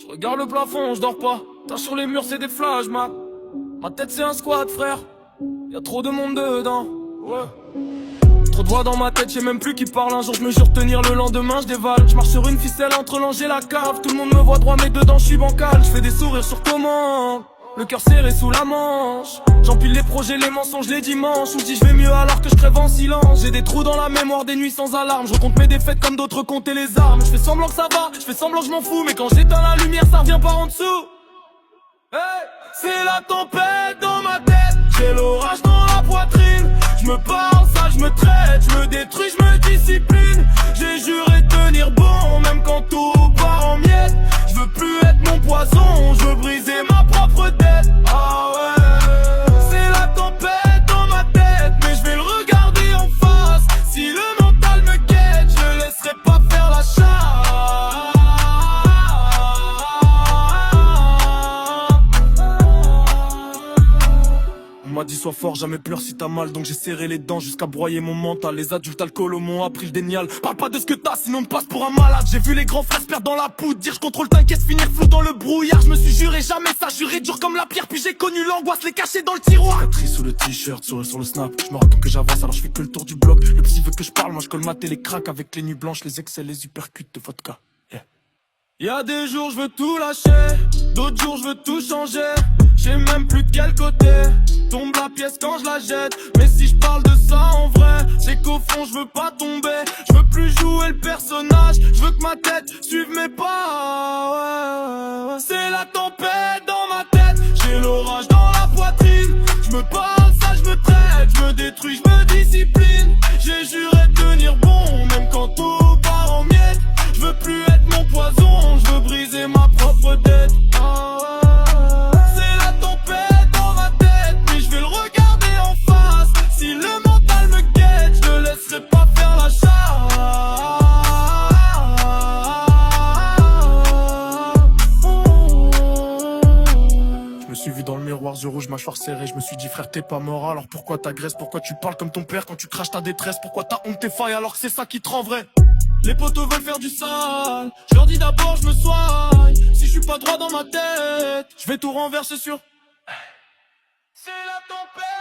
Je regarde le plafond, je dors pas. Tâche sur les murs, c'est des flashs, ma tête c'est un squat, frère. Y'a trop de monde dedans, ouais. Trop de voix dans ma tête, je sais même plus qui parle. Un jour je me jure tenir, le lendemain je dévale. Je marche sur une ficelle entre l'ange et la cave. Tout le monde me voit droit mais dedans je suis bancal. Je fais des sourires sur commande, le cœur serré sous la manche. J'empile les projets, les mensonges les dimanches. Où je dis je vais mieux alors que je crève en silence. J'ai des trous dans la mémoire, des nuits sans alarme. Je recompte mes défaites comme d'autres comptaient les armes. Je fais semblant que ça va, je fais semblant que je m'en fous. Mais quand j'éteins la lumière ça revient par en dessous. Hey, c'est la tempête dans ma tête. J'ai l'orage dans la poitrine. Je me parle, ça je me traite. Je me détruis, je me discipline. J'ai juré tenir bon même quand tout part en miettes. Je veux plus être mon poison, je veux briser ma propre tête. Ah ouais, c'est la tempête dans ma tête. Mais je vais le regarder en face. Si le mental me guette, je le laisserai pas faire la chasse. On m'a dit sois fort, jamais pleure si t'as mal. Donc j'ai serré les dents jusqu'à broyer mon mental. Les adultes alcoolos m'ont appris le dénial. Parle pas de ce que t'as sinon on me passe pour un malade. J'ai vu les grands frères se perdre dans la poudre. Dire je contrôle t'inquiète, finir flou dans le brouillard. Je me suis juré jamais ça, juré dur comme la pierre. Puis j'ai connu l'angoisse, les cacher dans le tiroir. Triste sous le t-shirt, sur le snap. Je me raconte que j'avance alors je fais que le tour du bloc. Le psy veut que je parle, moi je colle ma télé crack. Avec les nuits blanches, les excès, les uppercuts de vodka. Y'a des jours je veux tout lâcher, d'autres jours je veux tout changer. J'ai même plus de quel côté tombe la pièce quand je la jette. Mais si je parle de ça en vrai, c'est qu'au fond je veux pas tomber. Je veux plus jouer le personnage, je veux que ma tête suive mes pas, ouais. C'est la tempête dans ma tête, j'ai l'orage dans la poitrine. Je me parle, ça je me traite, je me détruis, je me discipline. J'ai juré tenir bon même quand tout part en miettes. Je veux plus être mon poison, je veux briser ma propre tête. Ah ouais. C'est la tempête dans ma tête, mais je vais le regarder en face. Si le mental me guette, je le laisserai pas faire la chasse. Je me suis vu dans le miroir, yeux rouges, mâchoire serrée. Je me suis dit frère t'es pas mort, alors pourquoi t'agresses? Pourquoi tu parles comme ton père quand tu craches ta détresse? Pourquoi t'as honte tes failles alors que c'est ça qui te rend vrai? Les potos veulent faire du sale, je leur dis d'abord je me soigne. Si je suis pas droit dans ma tête, je vais tout renverser sur. C'est la tempête.